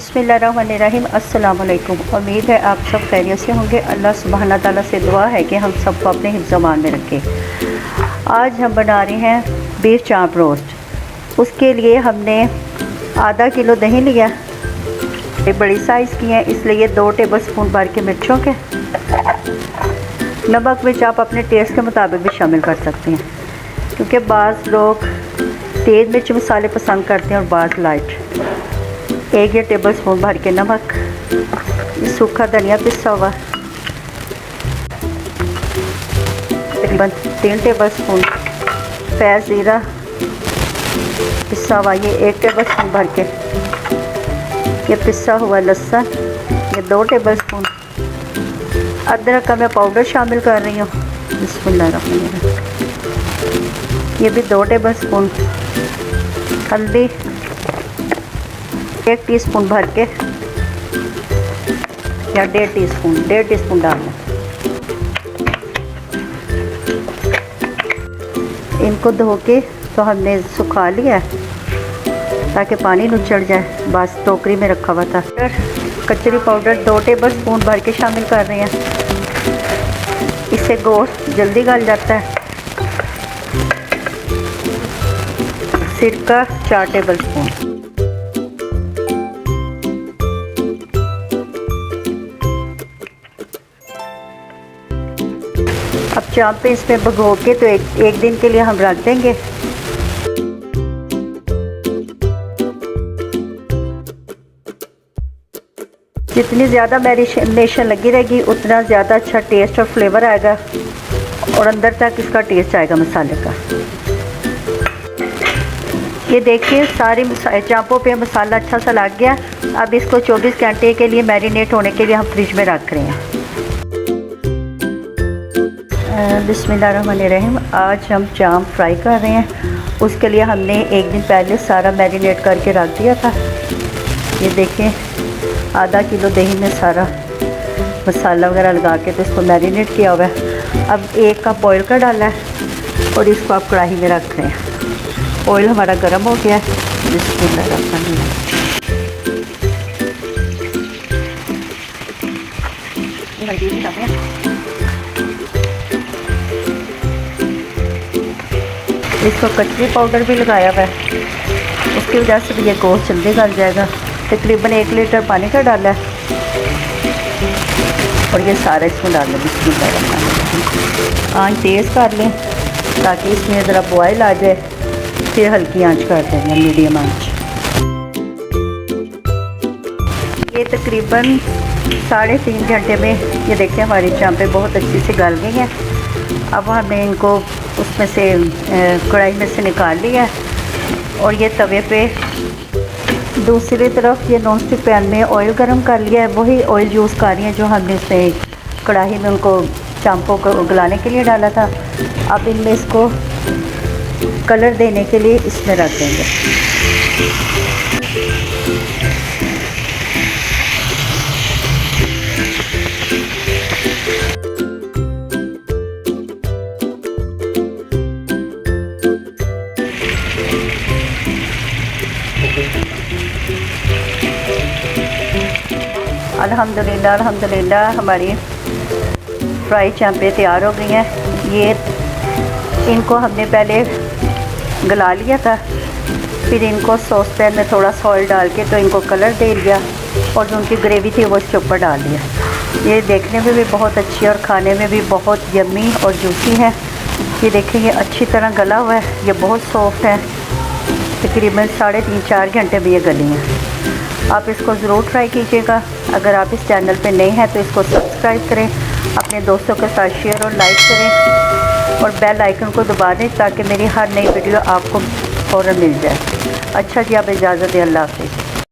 बिस्मिल्लाहिर्रहमानिर्रहीम। अस्सलाम वालेकुम। उम्मीद है आप सब खैरियत से होंगे। अल्लाह सुब्हाना ताला से दुआ है कि हम सबको अपने हिफ्ज़-ओ-अमान में रखे। आज हम बना रहे हैं बीफ चाप रोस्ट। उसके लिए हमने आधा किलो दही लिया, ये बड़ी साइज़ की है इसलिए 2 टेबल स्पून भर के मिर्चों के। नमक मिर्च आप अपने टेस्ट के मुताबिक भी शामिल कर सकते हैं, क्योंकि बाज़ लोग तेज़ मिर्च मसाले पसंद करते हैं और बाज़ लाइट। 1 टेबल स्पून भर के नमक, सूखा धनिया पिसा हुआ, तकरीबन 3 टेबल स्पून फ्रेश ज़ीरा पिसा हुआ, ये 1 टेबल स्पून भर के, ये पिसा हुआ लहसुन, ये 2 टेबल स्पून। अदरक का मैं पाउडर शामिल कर रही हूँ, बिस्मिल्लाहिर्रहमानिर्रहीम, ये भी 2 टेबल स्पून। हल्दी 1 टीस्पून भर के या 1.5 टीस्पून डालना। इनको धो के तो हमने सुखा लिया ताकि पानी नुचड़ जाए, बस टोकरी में रखा हुआ था। कचरी पाउडर 2 टेबल स्पून भर के शामिल कर रहे हैं, इससे गोश्त जल्दी गल जाता है। सिरका 4 टेबल स्पून। अब चाप पे इसमें भिगो के तो एक दिन के लिए हम रख देंगे। जितनी ज़्यादा मैरिनेशन लगी रहेगी उतना ज़्यादा अच्छा टेस्ट और फ्लेवर आएगा और अंदर तक इसका टेस्ट आएगा मसाले का। ये देखिए सारी चापों पे मसाला अच्छा सा लग गया। अब इसको 24 घंटे के लिए मैरिनेट होने के लिए हम फ्रिज में रख रहे हैं। बिस्मिल्लाहिर्रहमानिर्रहीम। आज हम चाप फ्राई कर रहे हैं। उसके लिए हमने एक दिन पहले सारा मैरिनेट करके रख दिया था। ये देखें आधा किलो दही में सारा मसाला वगैरह लगा के तो इसको मैरिनेट किया हुआ है। अब 1 कप ऑयल का डाला है और इसको आप कढ़ाई में रख रहे हैं। ऑयल हमारा गर्म हो गया है। बिस्मिल्लाहिर्रहमानिर्रहीम। इसको कचरी पाउडर भी लगाया हुआ है, उसकी वजह से भी ये गोश्त जल्दी गल जाएगा। तकरीबन 1 लीटर पानी का डाला है और ये सारा इसमें डाल लें। बिस्मिल्लाह। आँच तेज़ कर लें ताकि इसमें ज़रा बॉयल आ जाए, फिर हल्की आंच कर देंगे, मीडियम आंच। ये तकरीबन 3.5 घंटे में ये देखिए हमारी चांपें बहुत अच्छी से गल गई हैं। अब हमने इनको उसमें से कढ़ाई में से निकाल लिया है और ये तवे पे दूसरी तरफ ये नॉन स्टिक पैन में ऑयल गरम कर लिया है। वही ऑयल यूज़ कर रही है जो हमने इसमें कढ़ाई में उनको चांपों को गलाने के लिए डाला था। अब इनमें इसको कलर देने के लिए इसमें रख देंगे। अल्हम्दुलिल्लाह हमारी फ्राई चांपें तैयार हो गई हैं। ये इनको हमने पहले गला लिया था, फिर इनको सॉस पैन में थोड़ा सा ऑयल डाल के तो इनको कलर दे लिया और जो उनकी ग्रेवी थी वो इसके ऊपर डाल दिया। ये देखने में भी बहुत अच्छी है और खाने में भी बहुत यम्मी और जूसी है। ये देखें ये अच्छी तरह गला हुआ है, ये बहुत सॉफ्ट है। तकरीबन 3.5-4 घंटे में ये गली हैं। आप इसको ज़रूर ट्राई कीजिएगा। अगर आप इस चैनल पे नए हैं तो इसको सब्सक्राइब करें, अपने दोस्तों के साथ शेयर और लाइक करें और बेल आइकन को दबा दें ताकि मेरी हर नई वीडियो आपको फ़ौरन मिल जाए। अच्छा जी, आप इजाज़त दें। अल्लाह हाफ़िज़।